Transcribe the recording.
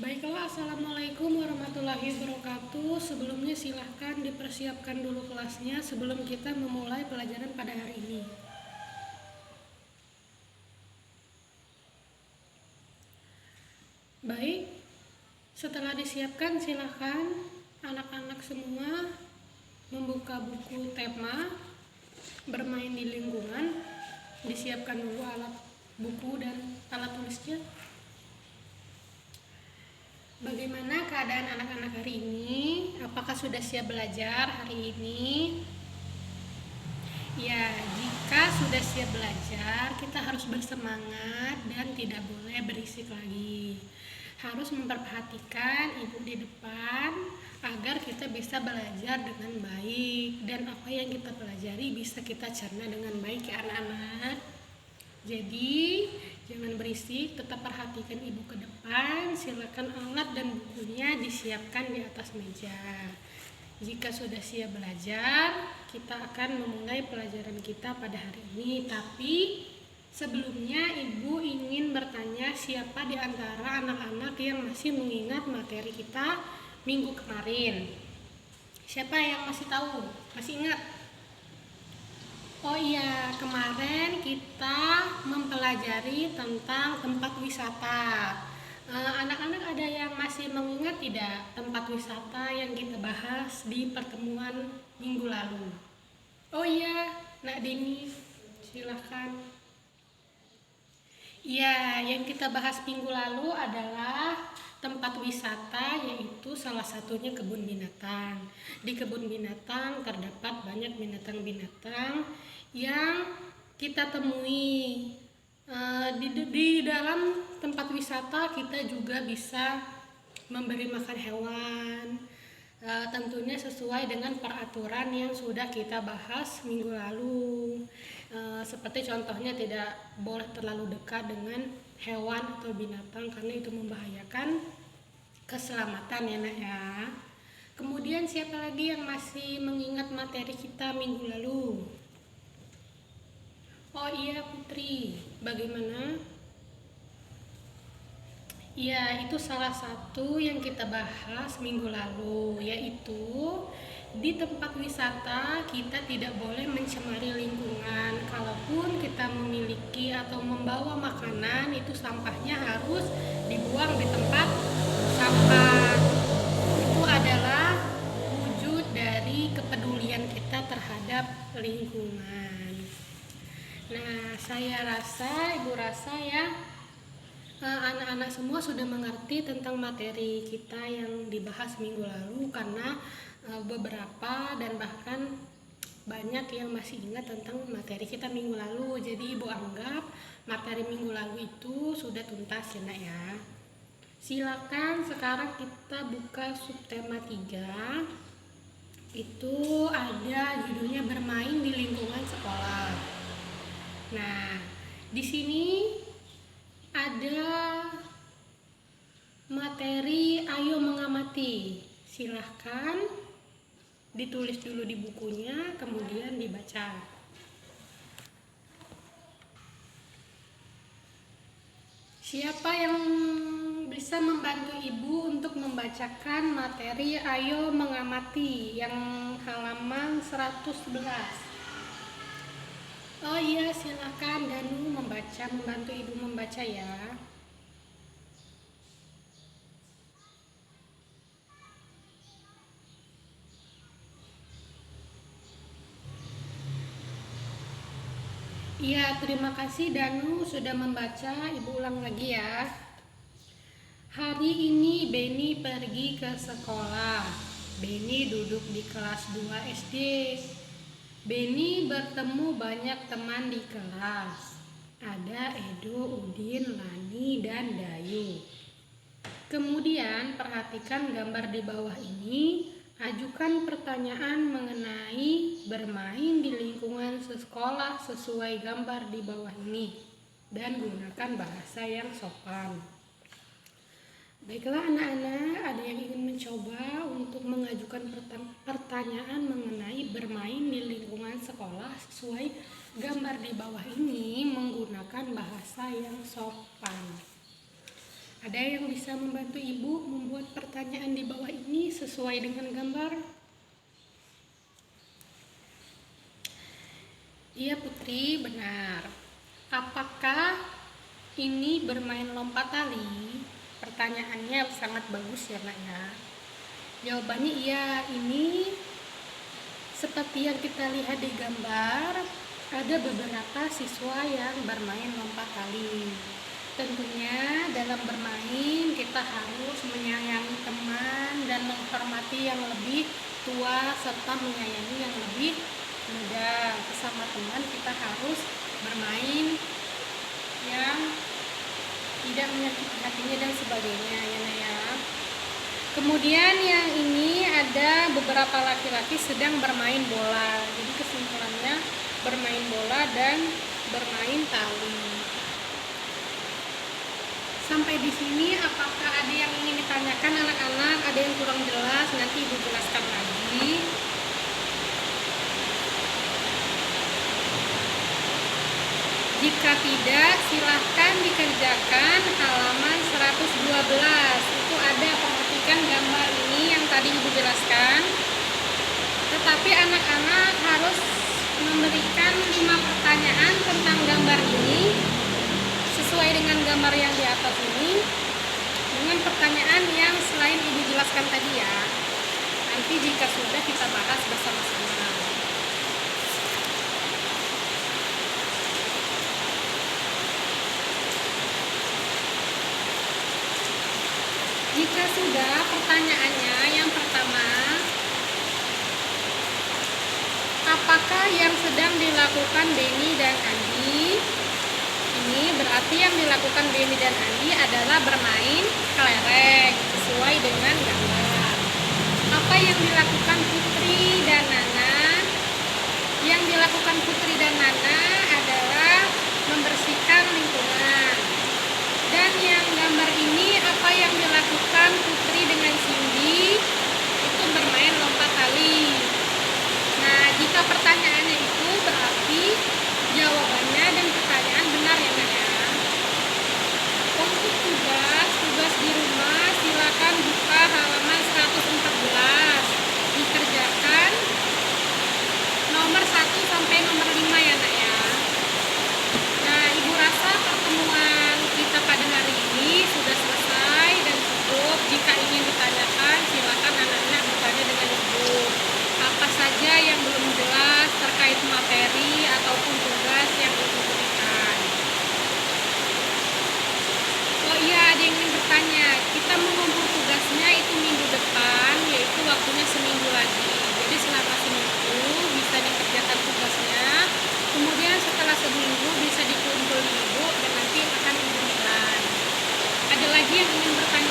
Baiklah, Assalamualaikum warahmatullahi wabarakatuh. Sebelumnya silahkan dipersiapkan dulu kelasnya sebelum kita memulai pelajaran pada hari ini. Baik, setelah disiapkan silahkan anak-anak semua membuka buku tema bermain di lingkungan. Disiapkan dulu alat buku dan alat tulisnya. Bagaimana keadaan anak-anak hari ini? Apakah sudah siap belajar hari ini? Ya, jika sudah siap belajar, kita harus bersemangat dan tidak boleh berisik lagi. Harus memperhatikan ibu di depan agar kita bisa belajar dengan baik dan apa yang kita pelajari bisa kita cerna dengan baik ya anak-anak. Jadi jangan berisik, tetap perhatikan ibu ke depan. Silakan alat dan bukunya disiapkan di atas meja. Jika sudah siap belajar, kita akan memulai pelajaran kita pada hari ini. Tapi sebelumnya ibu ingin bertanya siapa di antara anak-anak yang masih mengingat materi kita minggu kemarin. Siapa yang masih tahu? Masih ingat? Oh iya, kemarin kita mempelajari tentang tempat wisata. Anak-anak ada yang masih mengingat tidak tempat wisata yang kita bahas di pertemuan minggu lalu? Oh iya, Nak Dini, silahkan. Iya, yang kita bahas minggu lalu adalah tempat wisata, yaitu salah satunya kebun binatang. Di kebun binatang terdapat banyak binatang-binatang yang kita temui. Di dalam tempat wisata kita juga bisa memberi makan hewan, tentunya sesuai dengan peraturan yang sudah kita bahas minggu lalu. Seperti contohnya tidak boleh terlalu dekat dengan hewan atau binatang karena itu membahayakan keselamatan ya nak ya. Kemudian siapa lagi yang masih mengingat materi kita minggu lalu? Oh iya Putri, bagaimana? Ya, itu salah satu yang kita bahas minggu lalu, yaitu di tempat wisata kita tidak boleh mencemari lingkungan. Kalaupun kita memiliki atau membawa makanan, itu sampahnya harus dibuang di tempat sampah. Itu adalah wujud dari kepedulian kita terhadap lingkungan. Nah, saya rasa, ibu rasa ya, anak-anak semua sudah mengerti tentang materi kita yang dibahas minggu lalu karena beberapa dan bahkan banyak yang masih ingat tentang materi kita minggu lalu. Jadi ibu anggap materi minggu lalu itu sudah tuntas ya nak ya. Silakan sekarang kita buka subtema 3. Itu ada judulnya bermain di lingkungan sekolah. Nah, di sini ada materi ayo mengamati. Silahkan ditulis dulu di bukunya, kemudian dibaca. Siapa yang bisa membantu ibu untuk membacakan materi ayo mengamati yang halaman 111? Oh iya, silakan Danu membantu ibu membaca ya. Iya, terima kasih Danu sudah membaca. Ibu ulang lagi ya. Hari ini Beni pergi ke sekolah. Beni duduk di kelas 2 SD. Beni bertemu banyak teman di kelas. Ada Edo, Udin, Lani, dan Dayu. Kemudian perhatikan gambar di bawah ini. Ajukan pertanyaan mengenai bermain di lingkungan sekolah sesuai gambar di bawah ini dan gunakan bahasa yang sopan. Baiklah anak-anak, ada yang ingin mencoba untuk mengajukan pertanyaan mengenai bermain di lingkungan sekolah sesuai gambar di bawah ini menggunakan bahasa yang sopan. Ada yang bisa membantu Ibu membuat pertanyaan di bawah ini sesuai dengan gambar? Iya Putri, benar. Apakah ini bermain lompat tali? Pertanyaannya sangat bagus ya Nak ya. Jawabannya iya, ini seperti yang kita lihat di gambar, ada beberapa siswa yang bermain lompat tali. Tentunya dalam bermain kita harus menyayangi teman dan menghormati yang lebih tua serta menyayangi yang lebih muda. Bersama teman kita harus bermain yang tidak menyakiti hatinya dan sebagainya ya Nak ya. Kemudian yang ini ada beberapa laki-laki sedang bermain bola. Jadi kesimpulannya bermain bola dan bermain tali. Sampai di sini apakah ada yang ingin ditanyakan anak-anak? Ada yang kurang jelas? Nanti Ibu jelaskan lagi. Jika tidak, silahkan dikerjakan halaman 112. Itu ada, perhatikan gambar ini yang tadi Ibu jelaskan. Tetapi anak-anak harus memberikan 5 pertanyaan tentang gambar ini sesuai dengan gambar yang di atas ini, dengan pertanyaan yang selain Ibu jelaskan tadi ya. Nanti jika sudah kita bahas bersama-sama. Jika sudah, pertanyaannya yang pertama, apakah yang sedang dilakukan Denny dan Andi? Ini berarti yang dilakukan Denny dan Andi adalah bermain kelereng sesuai dengan gambar. Apa yang dilakukan Putri dan Nana? Yang dilakukan Putri dan Nana adalah membersihkan lingkungan. Dan yang gambar ini apa yang dilakukan Putri dengan Cindy? Itu bermain lompat tali. Nah, jika pertanyaannya itu berarti jawabannya dan pertanyaan benar ya Nak ya. Untuk tugas di rumah silakan buka halaman 114. Dikerjakan nomor 1 sampai nomor 5 ya Nak ya. Nah, Ibu rasa pertemuan kita pada hari ini sudah selesai dan cukup. Jika ingin ditanyakan silakan anak-anak bertanya dengan Ibu. Apa saja yang belum jelas terkait materi ataupun tugas yang Ibu berikan. Oh iya, ada yang ingin bertanya. Kita mengumpul tugasnya itu minggu depan, yaitu waktunya seminggu lagi. Jadi selama seminggu bisa dikerjakan tugasnya. Kemudian setelah seminggu bisa dikumpul Ibu dan nanti akan Ibu nilai. Ada lagi yang ingin bertanya